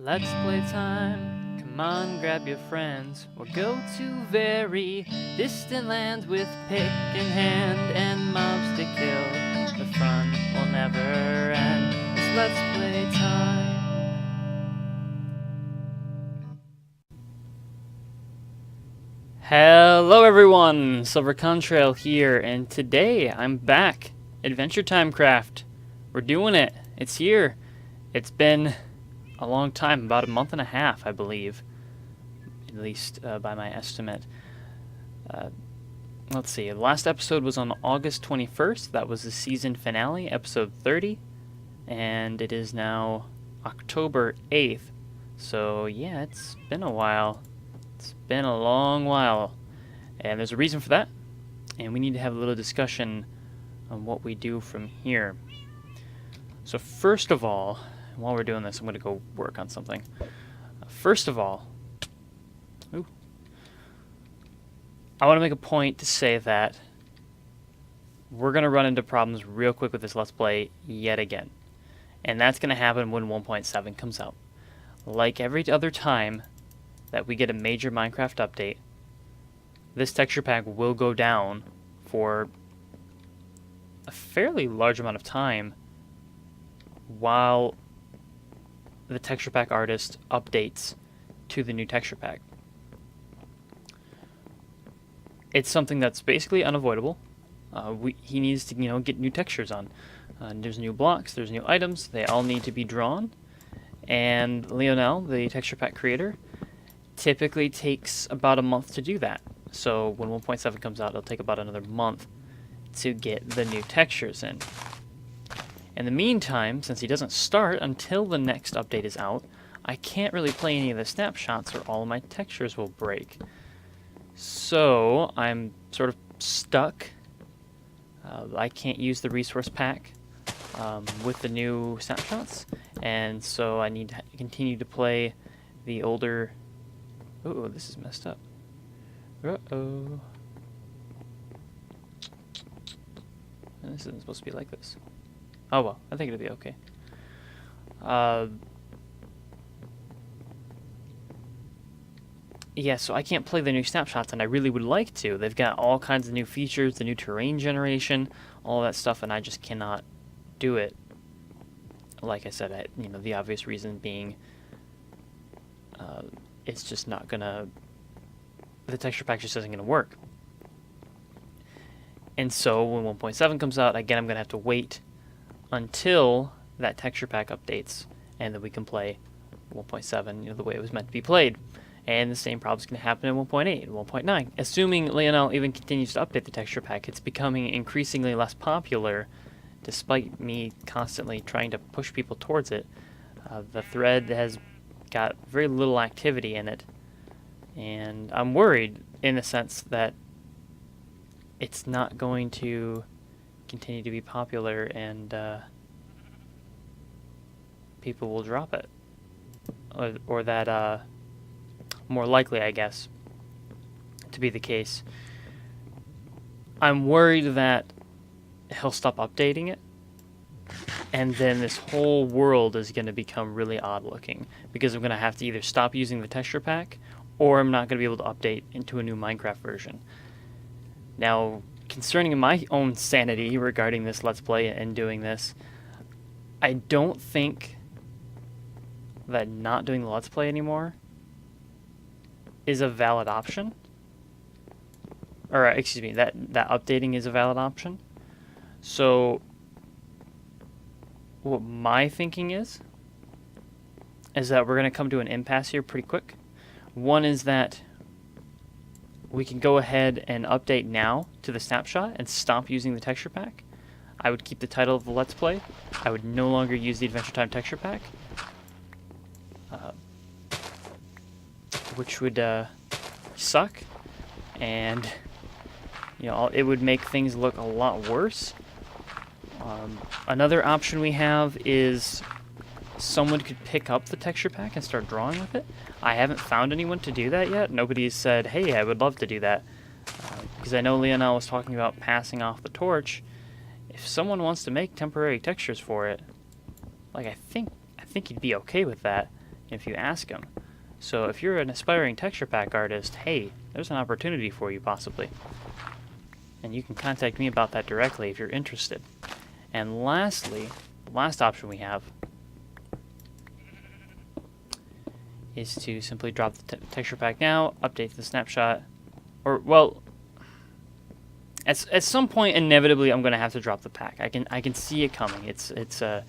Let's play time. Come on, grab your friends. We'll go to very distant lands with pick in hand and mobs to kill. The fun will never end. It's Let's Play Time. Hello everyone, SilverContrail here, and today I'm back. Adventure Time Craft. We're doing it. It's here. It's been a long time, about a month and a half, I believe, at least by my estimate. Let's see, the last episode was on August 21st. That was the season finale, episode 30, and it is now October 8th. So yeah, it's been a while. It's been a long while, and there's a reason for that, and we need to have a little discussion on what we do from here. So first of all, while we're doing this, I'm going to go work on something. First of all, I want to make a point to say that we're going to run into problems real quick with this Let's Play yet again. And that's going to happen when 1.7 comes out. Like every other time that we get a major Minecraft update, this texture pack will go down for a fairly large amount of time while the texture pack artist updates to the new texture pack. It's something that's basically unavoidable. He needs to, get new textures on. There's new blocks, there's new items, they all need to be drawn. And Lionel, the texture pack creator, typically takes about a month to do that. So when 1.7 comes out, it'll take about another month to get the new textures in. In the meantime, since he doesn't start until the next update is out, I can't really play any of the snapshots or all of my textures will break. So I'm sort of stuck. I can't use the resource pack with the new snapshots, and so I need to continue to play the older... Oh, this is messed up. Uh-oh. This isn't supposed to be like this. Oh well, I think it'll be okay. Yeah, so I can't play the new snapshots, and I really would like to. They've got all kinds of new features, the new terrain generation, all that stuff, and I just cannot do it. Like I said, the obvious reason being, it's just not gonna... The texture pack just isn't gonna work. And so when 1.7 comes out, again, I'm gonna have to wait until that texture pack updates, and then we can play 1.7, the way it was meant to be played. And the same problem is going to happen in 1.8 and 1.9. Assuming Lionel even continues to update the texture pack, it's becoming increasingly less popular, despite me constantly trying to push people towards it. The thread has got very little activity in it, and I'm worried in the sense that it's not going to continue to be popular, and people will drop it, or that more likely, I guess, to be the case. I'm worried that he'll stop updating it, and then this whole world is going to become really odd looking, because I'm going to have to either stop using the texture pack, or I'm not going to be able to update into a new Minecraft version. Now, concerning my own sanity regarding this Let's Play and doing this, I don't think that not doing the Let's Play anymore is a valid option. Or, excuse me, that updating is a valid option. So, what my thinking is that we're going to come to an impasse here pretty quick. One is that we can go ahead and update now to the snapshot and stop using the texture pack. I would keep the title of the Let's Play. I would no longer use the Adventure Time texture pack. Which would suck, and it would make things look a lot worse. Another option we have is someone could pick up the texture pack and start drawing with it. I haven't found anyone to do that yet. Nobody's said, hey, I would love to do that, because I know Lionel was talking about passing off the torch. If someone wants to make temporary textures for it, like I think he'd be okay with that. if you ask him. So if you're an aspiring texture pack artist, hey, there's an opportunity for you possibly. And you can contact me about that directly if you're interested. And lastly, the last option we have is to simply drop the texture pack now, update the snapshot, or, well, at some point inevitably I'm going to have to drop the pack. I can see it coming. It's a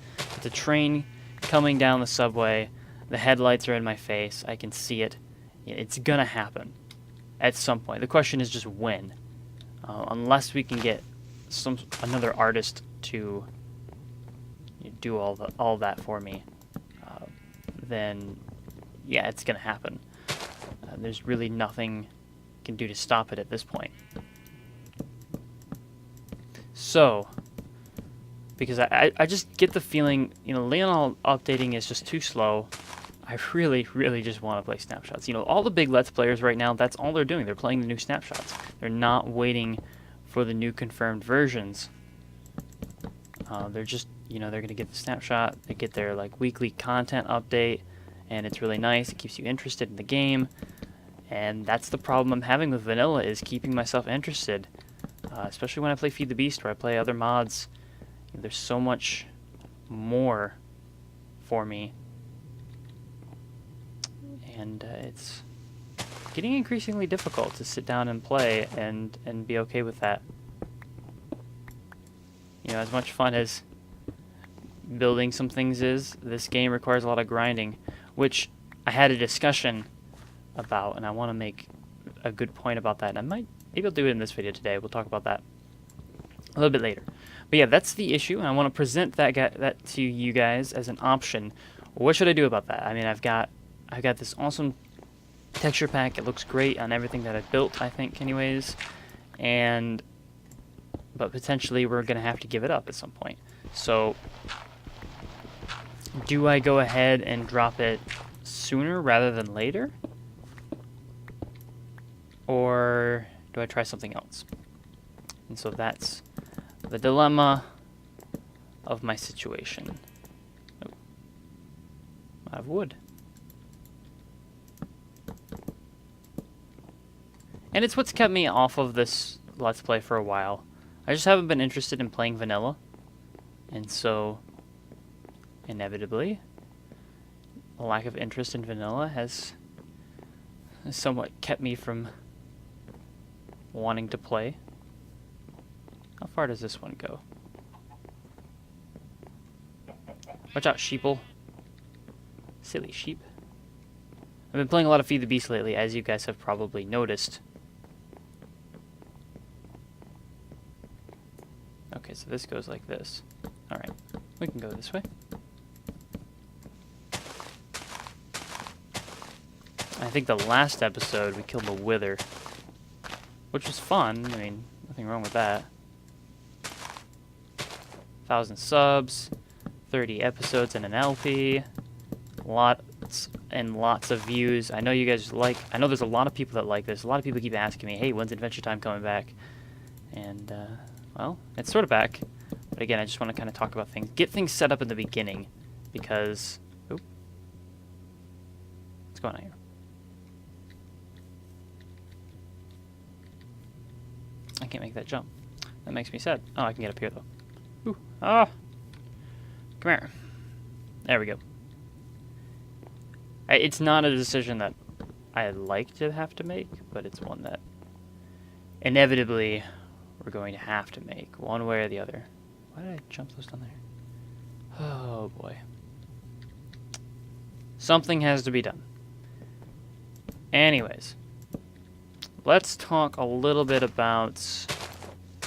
train coming down the subway. The headlights are in my face. I can see it. It's going to happen at some point. The question is just when. Unless we can get another artist to do all that for me, then yeah, it's gonna happen. There's really nothing I can do to stop it at this point. So, because I just get the feeling, Leonel updating is just too slow. I really, really just want to play snapshots. All the big Let's Players right now, that's all they're doing. They're playing the new snapshots. They're not waiting for the new confirmed versions. They're just, they're going to get the snapshot. They get their, weekly content update, and it's really nice. It keeps you interested in the game. And that's the problem I'm having with vanilla, is keeping myself interested. Especially when I play Feed the Beast, where I play other mods. There's so much more for me. And it's getting increasingly difficult to sit down and play and be okay with that. As much fun as building some things is, this game requires a lot of grinding, which I had a discussion about, and I want to make a good point about that. And maybe I'll do it in this video today. We'll talk about that a little bit later. But yeah, that's the issue, and I want to present that to you guys as an option. What should I do about that? I mean, I've got this awesome texture pack. It looks great on everything that I've built, I think, anyways. But potentially we're going to have to give it up at some point. So, do I go ahead and drop it sooner rather than later? Or do I try something else? And so that's the dilemma of my situation. Oh, I have wood. And it's what's kept me off of this Let's Play for a while. I just haven't been interested in playing vanilla. And so, inevitably, a lack of interest in vanilla has somewhat kept me from wanting to play. How far does this one go? Watch out, sheeple. Silly sheep. I've been playing a lot of Feed the Beast lately, as you guys have probably noticed. Okay, so this goes like this. Alright, we can go this way. I think the last episode we killed the Wither, which was fun. I mean, nothing wrong with that. 1,000 subs, 30 episodes in an LP, lots and lots of views. I know you guys I know there's a lot of people that like this. A lot of people keep asking me, hey, when's Adventure Time coming back? And, well, it's sort of back. But again, I just want to kind of talk about things. Get things set up in the beginning, because... Oop. What's going on here? I can't make that jump. That makes me sad. Oh, I can get up here, though. Ooh. Ah! Come here. There we go. It's not a decision that I'd like to have to make, but it's one that inevitably we're going to have to make, one way or the other. Why did I jump those down there? Oh, boy. Something has to be done. Anyways, let's talk a little bit about...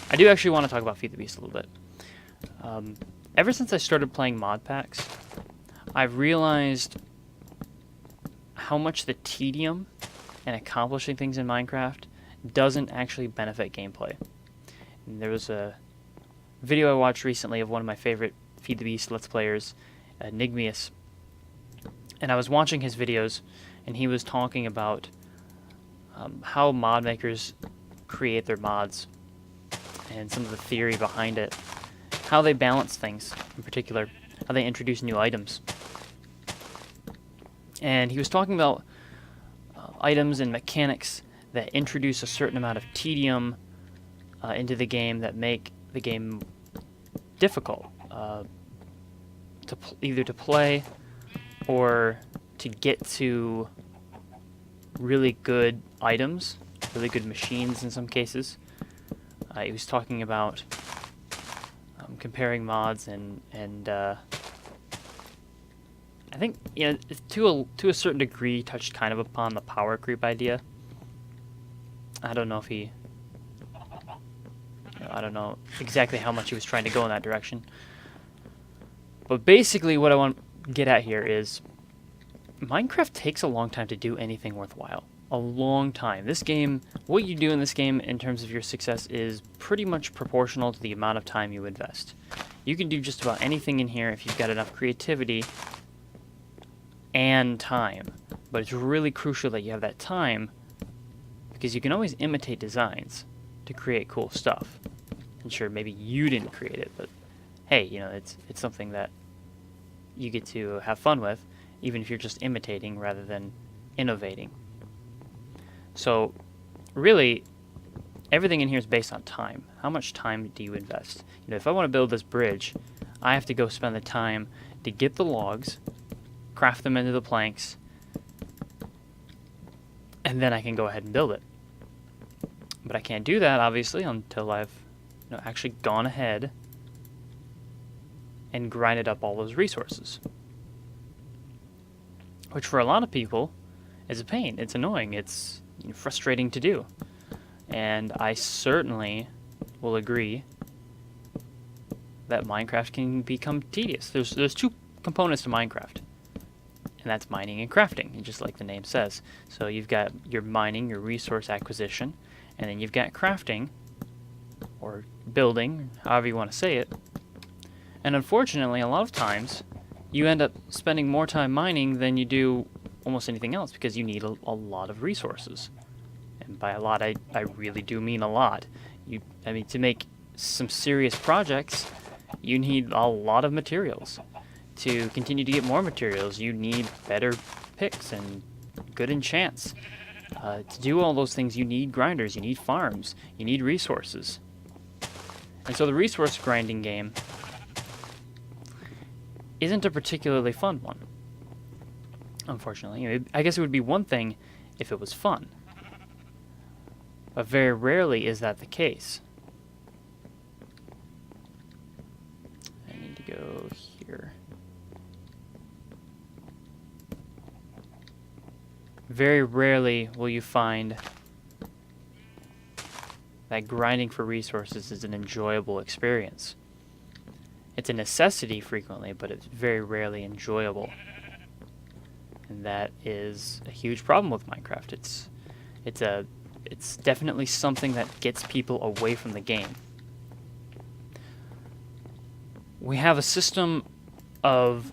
I do actually want to talk about Feed the Beast a little bit. Ever since I started playing mod packs, I've realized how much the tedium and accomplishing things in Minecraft doesn't actually benefit gameplay. And there was a video I watched recently of one of my favorite Feed the Beast Let's Players, Nigmius, and I was watching his videos, and he was talking about how mod makers create their mods and some of the theory behind it, how they balance things in particular, how they introduce new items. And he was talking about items and mechanics that introduce a certain amount of tedium into the game that make the game difficult either to play or to get to really good items, really good machines in some cases. He was talking about comparing mods and I think, you know, to a certain degree touched kind of upon the power creep idea. I don't know if he... I don't know exactly how much he was trying to go in that direction. But basically what I want to get at here is Minecraft takes a long time to do anything worthwhile. A long time. This game, what you do in this game in terms of your success is pretty much proportional to the amount of time you invest. You can do just about anything in here if you've got enough creativity and time. But it's really crucial that you have that time, because you can always imitate designs to create cool stuff. And sure, maybe you didn't create it, but hey, you know, it's something that you get to have fun with, even if you're just imitating rather than innovating. So, really, everything in here is based on time. How much time do you invest? You know, if I want to build this bridge, I have to go spend the time to get the logs, craft them into the planks, and then I can go ahead and build it. But I can't do that, obviously, until I've actually gone ahead and grinded up all those resources. Which for a lot of people is a pain. It's annoying. It's frustrating to do. And I certainly will agree that Minecraft can become tedious. There's two components to Minecraft. And that's mining and crafting, just like the name says. So you've got your mining, your resource acquisition, and then you've got crafting, or building, however you want to say it. And unfortunately, a lot of times, you end up spending more time mining than you do almost anything else, because you need a lot of resources. And by a lot, I really do mean a lot. I mean, to make some serious projects, you need a lot of materials. To continue to get more materials, you need better picks and good enchants. To do all those things, you need grinders, you need farms, you need resources. And so the resource grinding game isn't a particularly fun one, unfortunately. I guess it would be one thing if it was fun, but very rarely is that the case. I need to go here. Very rarely will you find that grinding for resources is an enjoyable experience. It's a necessity frequently, but it's very rarely enjoyable. And that is a huge problem with Minecraft. It's definitely something that gets people away from the game. We have a system of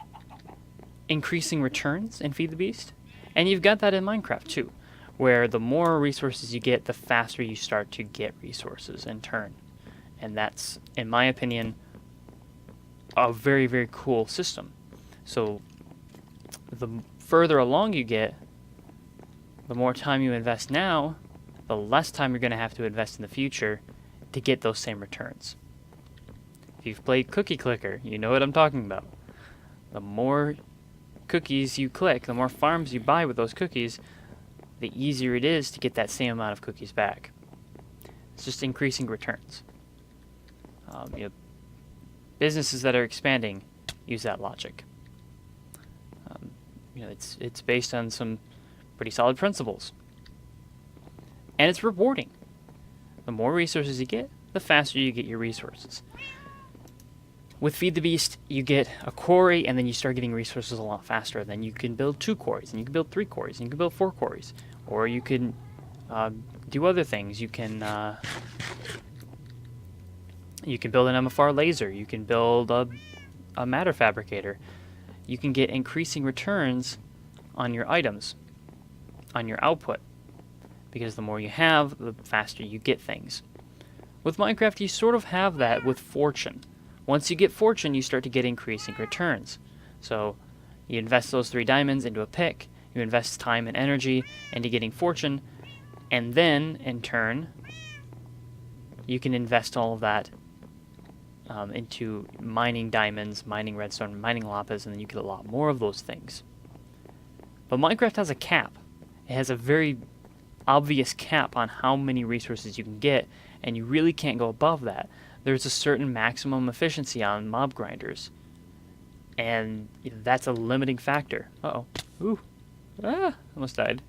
increasing returns in Feed the Beast, and you've got that in Minecraft too, where the more resources you get, the faster you start to get resources in turn. And that's, in my opinion, a very, very cool system. So the further along you get, the more time you invest now, the less time you're going to have to invest in the future to get those same returns. If you've played Cookie Clicker, you know what I'm talking about. The more cookies you click, the more farms you buy with those cookies, the easier it is to get that same amount of cookies back. It's just increasing returns. Businesses that are expanding use that logic. It's based on some pretty solid principles. And it's rewarding. The more resources you get, the faster you get your resources. With Feed the Beast, you get a quarry, and then you start getting resources a lot faster. Then you can build 2 quarries, and you can build 3 quarries, and you can build 4 quarries. Or you can do other things. You can build an MFR laser. You can build a matter fabricator. You can get increasing returns on your items, on your output. Because the more you have, the faster you get things. With Minecraft, you sort of have that with fortune. Once you get fortune, you start to get increasing returns. So you invest those 3 diamonds into a pick, You invest time and energy into getting fortune, and then, in turn, you can invest all of that into mining diamonds, mining redstone, mining lapis, and then you get a lot more of those things. But Minecraft has a cap. It has a very obvious cap on how many resources you can get, and you really can't go above that. There's a certain maximum efficiency on mob grinders, and that's a limiting factor. Uh-oh. Ooh. Ah, almost died.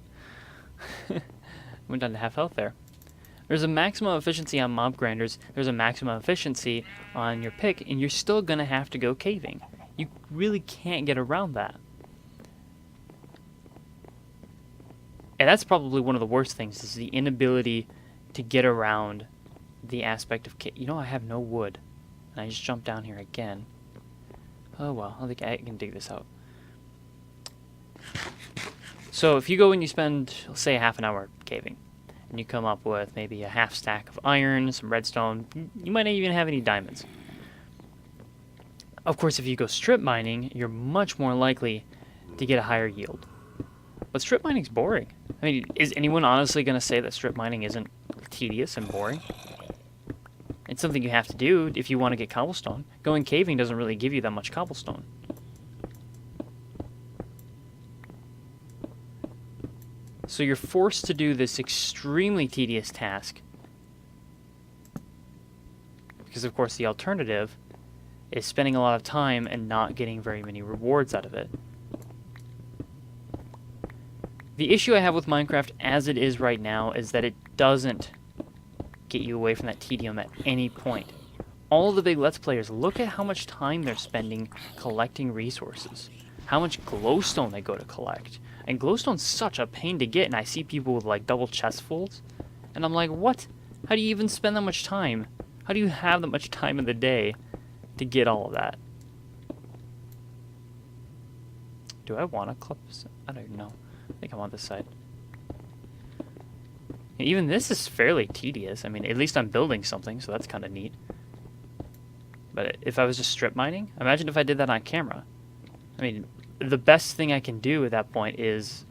Went down to half health there. There's a maximum efficiency on mob grinders, there's a maximum efficiency on your pick, and you're still going to have to go caving. You really can't get around that. And that's probably one of the worst things, is the inability to get around the aspect of you know, I have no wood. And I just jumped down here again. Oh well, I think I can dig this out. So if you go and you spend, let's say, half an hour caving, and you come up with maybe a half stack of iron, some redstone, you might not even have any diamonds. Of course, if you go strip mining, you're much more likely to get a higher yield. But strip mining's boring. I mean, is anyone honestly going to say that strip mining isn't tedious and boring? It's something you have to do if you want to get cobblestone. Going caving doesn't really give you that much cobblestone. So you're forced to do this extremely tedious task. Because of course the alternative is spending a lot of time and not getting very many rewards out of it. The issue I have with Minecraft as it is right now is that it doesn't get you away from that tedium at any point. All the big Let's Players, look at how much time they're spending collecting resources. How much glowstone they go to collect. And glowstone's such a pain to get, and I see people with like double chestfuls, and I'm like, what? How do you even spend that much time? How do you have that much time in the day to get all of that? Do I want to clip this? I don't know. I think I want this side. Even this is fairly tedious. I mean, at least I'm building something, so that's kind of neat. But if I was just strip mining, imagine if I did that on camera. I mean, the best thing I can do at that point is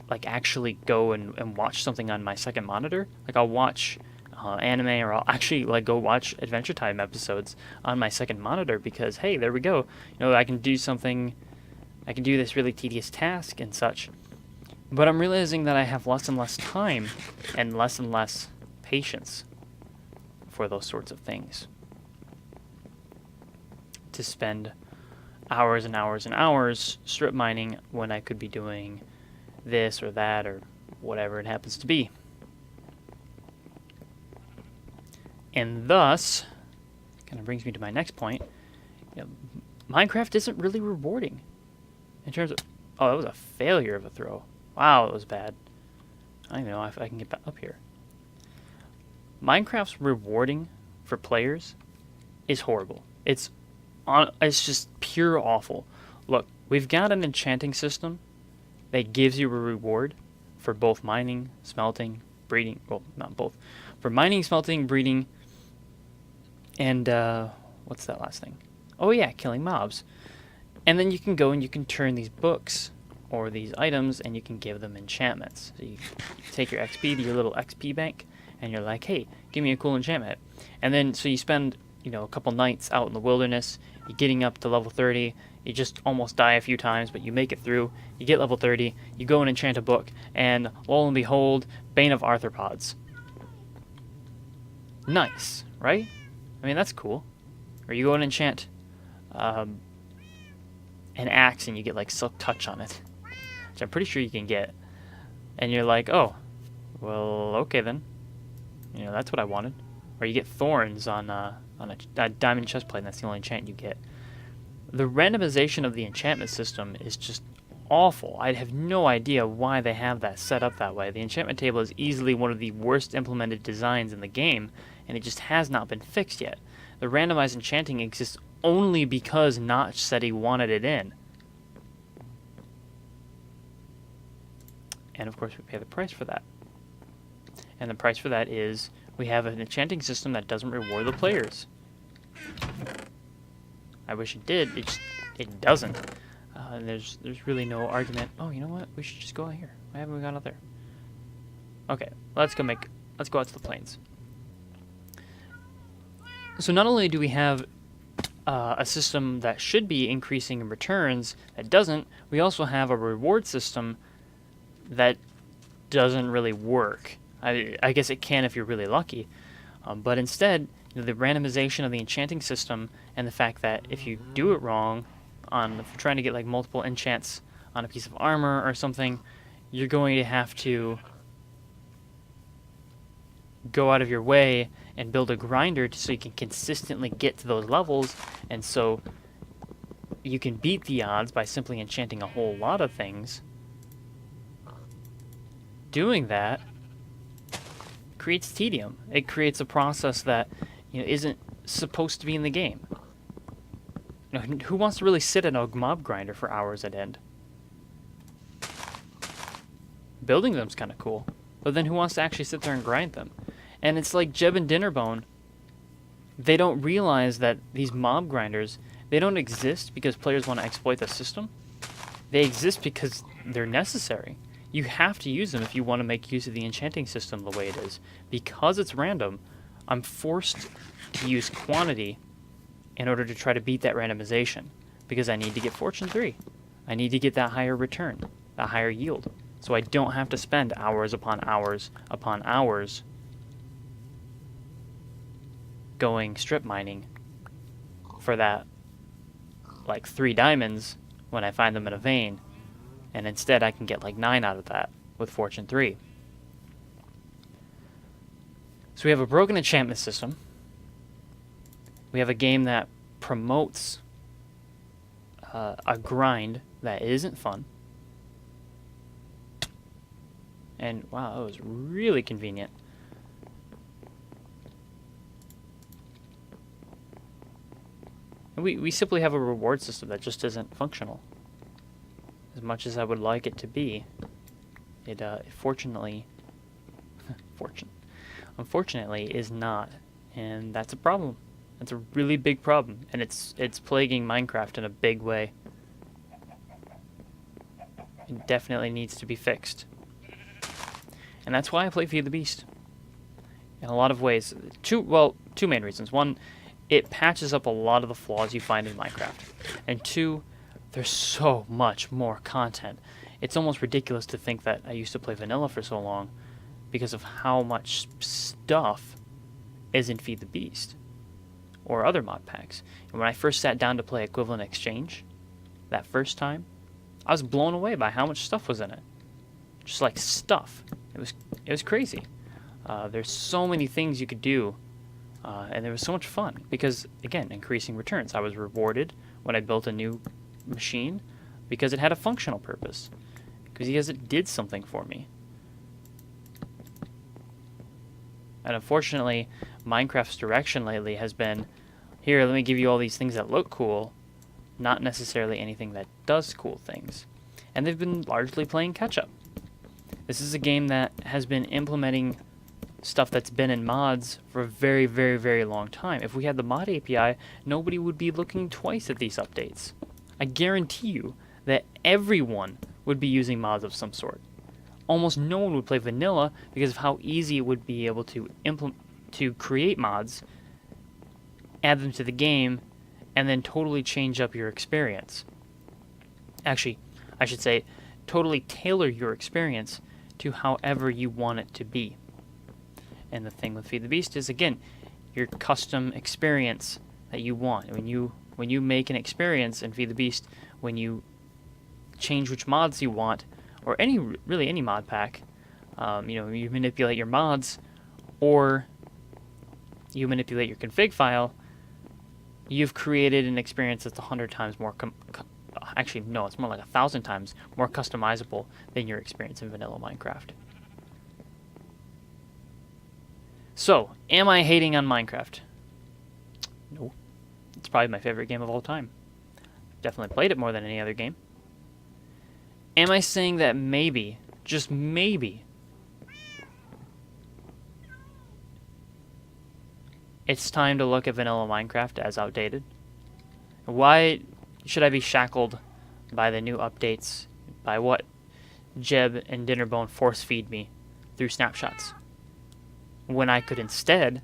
like actually go and watch something on my second monitor. Like I'll watch anime, or I'll actually like go watch Adventure Time episodes on my second monitor, because hey, there we go. You know, I can do something. I can do this really tedious task and such. But I'm realizing that I have less and less time and less patience for those sorts of things. To spend hours and hours and hours strip mining when I could be doing this or that or whatever it happens to be. And thus, kind of brings me to my next point. You know, Minecraft isn't really rewarding in terms of... Oh, that was a failure of a throw. Wow, it was bad. I don't even know if I can get back up here. Minecraft's rewarding for players is horrible. It's just pure awful. Look, we've got an enchanting system that gives you a reward for both mining, smelting, breeding. Well, not both. For mining, smelting, breeding, and what's that last thing? Oh yeah, killing mobs. And then you can go and you can turn these books or these items and you can give them enchantments. So you take your XP to your little XP bank and you're like, hey, give me a cool enchantment. And then so you spend, you know, a couple nights out in the wilderness, you're getting up to level 30, you just almost die a few times, but you make it through, you get level 30, you go and enchant a book, and lo and behold, Bane of Arthropods. Nice, right? I mean, that's cool. Or you go and enchant an axe and you get like Silk Touch on it, which I'm pretty sure you can get. And you're like, oh, well, okay then. You know, that's what I wanted. Or you get thorns on a diamond chestplate, and that's the only enchant you get. The randomization of the enchantment system is just awful. I have no idea why they have that set up that way. The enchantment table is easily one of the worst implemented designs in the game, and it just has not been fixed yet. The randomized enchanting exists only because Notch said he wanted it in. And of course we pay the price for that. And the price for that is we have an enchanting system that doesn't reward the players. I wish it did. It doesn't. And there's really no argument. Oh, you know what? We should just go out here. Why haven't we gone out there? Okay, let's go out to the plains. So not only do we have a system that should be increasing in returns that doesn't, we also have a reward system that doesn't really work. I guess it can if you're really lucky, but instead, the randomization of the enchanting system and the fact that if you do it wrong, if you're trying to get like multiple enchants on a piece of armor or something, you're going to have to go out of your way and build a grinder so you can consistently get to those levels, and so you can beat the odds by simply enchanting a whole lot of things. Doing that creates tedium. It creates a process that isn't supposed to be in the game. Who wants to really sit in a mob grinder for hours at end? Building them's kind of cool, but then who wants to actually sit there and grind them? And it's like Jeb and Dinnerbone. They don't realize that these mob grinders, they don't exist because players want to exploit the system. They exist because they're necessary. You have to use them if you want to make use of the enchanting system the way it is. Because it's random, I'm forced to use quantity in order to try to beat that randomization. Because I need to get Fortune 3. I need to get that higher return, that higher yield. So I don't have to spend hours upon hours upon hours going strip mining for that, like 3 diamonds when I find them in a vein, and instead I can get like 9 out of that with Fortune 3. So we have a broken enchantment system. We have a game that promotes a grind that isn't fun. And wow, that was really convenient. And we simply have a reward system that just isn't functional. As much as I would like it to be, it unfortunately is not, and that's a problem. That's a really big problem, and it's plaguing Minecraft in a big way. It definitely needs to be fixed, and that's why I play Feed the Beast. In a lot of ways, two main reasons. One, it patches up a lot of the flaws you find in Minecraft, and 2, there's so much more content. It's almost ridiculous to think that I used to play vanilla for so long because of how much stuff is in Feed the Beast or other mod packs. And when I first sat down to play Equivalent Exchange, that first time, I was blown away by how much stuff was in it. Just like stuff. It was crazy. There's so many things you could do, and it was so much fun because, again, increasing returns. I was rewarded when I built a new machine because it had a functional purpose, because it did something for me. And unfortunately, Minecraft's direction lately has been, here, let me give you all these things that look cool, not necessarily anything that does cool things. And they've been largely playing catch-up. This is a game that has been implementing stuff that's been in mods for a very, very, very long time. If we had the mod API, nobody would be looking twice at these updates. I guarantee you that everyone would be using mods of some sort. Almost no one would play vanilla because of how easy it would be able to create mods, add them to the game, and then totally change up your experience. Actually, I should say, totally tailor your experience to however you want it to be. And the thing with Feed the Beast is, again, your custom experience that you want. When you make an experience in Feed the Beast, when you change which mods you want, or really any mod pack, you manipulate your mods, or you manipulate your config file, you've created an experience that's 100 times more actually, no, it's more like 1,000 times more customizable than your experience in vanilla Minecraft. So, am I hating on Minecraft? No. It's probably my favorite game of all time. Definitely played it more than any other game. Am I saying that maybe, just maybe, it's time to look at vanilla Minecraft as outdated? Why should I be shackled by the new updates, by what Jeb and Dinnerbone force feed me through snapshots, when I could instead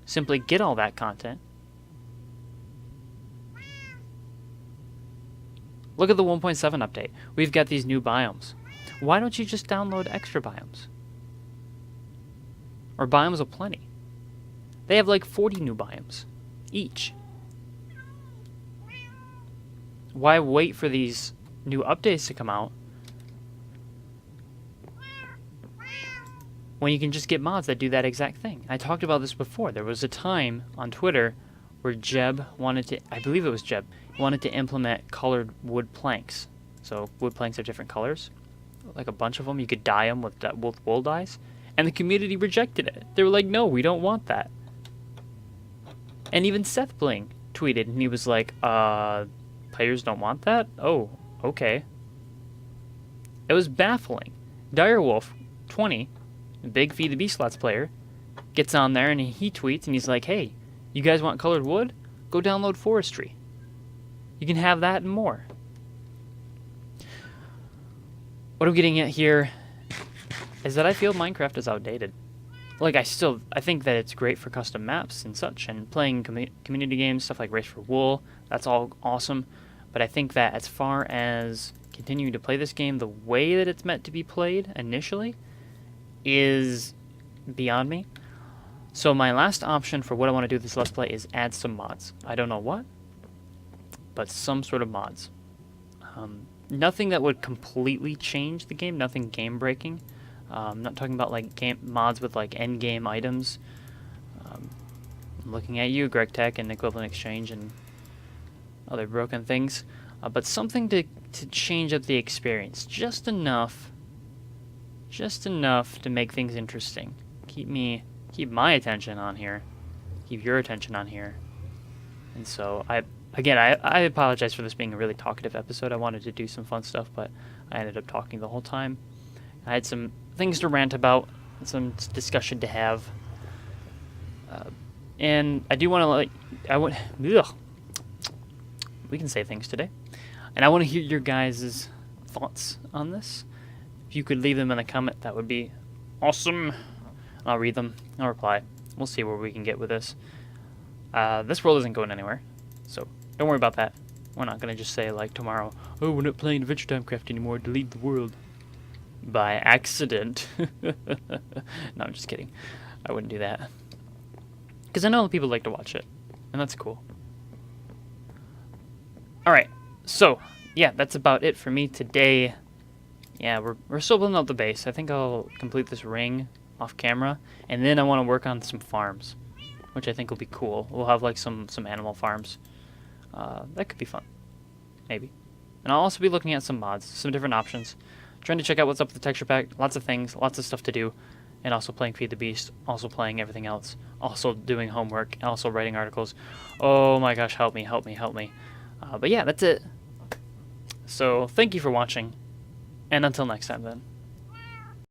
simply get all that content. Look at the 1.7 update. We've got these new biomes. Why don't you just download extra biomes? Or biomes aplenty. They have like 40 new biomes each. Why wait for these new updates to come out when you can just get mods that do that exact thing? I talked about this before. There was a time on Twitter where Jeb wanted to, I believe it was Jeb, wanted to implement colored wood planks. So wood planks are different colors, like a bunch of them. You could dye them with wool dyes, and the community rejected it. They were like, no, we don't want that. And even Seth Bling tweeted, and he was like, players don't want that? Oh, okay. It was baffling. Direwolf 20, the big Feed the Beast Slots player, gets on there and he tweets and he's like, hey, you guys want colored wood? Go download forestry. You can have that and more. What I'm getting at here is that I feel Minecraft is outdated. Like, I think that it's great for custom maps and such, and playing community games, stuff like Race for Wool, that's all awesome. But I think that as far as continuing to play this game the way that it's meant to be played initially is beyond me. So my last option for what I want to do with this Let's Play is add some mods. I don't know what, but some sort of mods. Nothing that would completely change the game, nothing game-breaking. I'm not talking about like mods with like end game items. I'm looking at you, Greg Tech and Equivalent Exchange and other broken things, but something to change up the experience just enough to make things interesting. Keep my attention on here, keep your attention on here. And so I apologize for this being a really talkative episode. I wanted to do some fun stuff, but I ended up talking the whole time. I had some things to rant about, some discussion to have, and I do want to we can say things today, and I want to hear your guys' thoughts on this. If you could leave them in the comment, that would be awesome. I'll read them, I'll reply. We'll see where we can get with this. This world isn't going anywhere, so don't worry about that. We're not going to just say like tomorrow, oh, we're not playing Adventure Time Craft anymore, delete the world. By accident. No, I'm just kidding. I wouldn't do that. Because I know people like to watch it, and that's cool. Alright, so, yeah, that's about it for me today. Yeah, we're still building up the base. I think I'll complete this ring off camera, and then I want to work on some farms, which I think will be cool. We'll have like some animal farms. That could be fun. Maybe. And I'll also be looking at some mods, some different options. Trying to check out what's up with the texture pack, lots of things, lots of stuff to do, and also playing Feed the Beast, also playing everything else, also doing homework, and also writing articles. Oh my gosh, help me, help me, help me. But yeah, that's it. So, thank you for watching, and until next time then.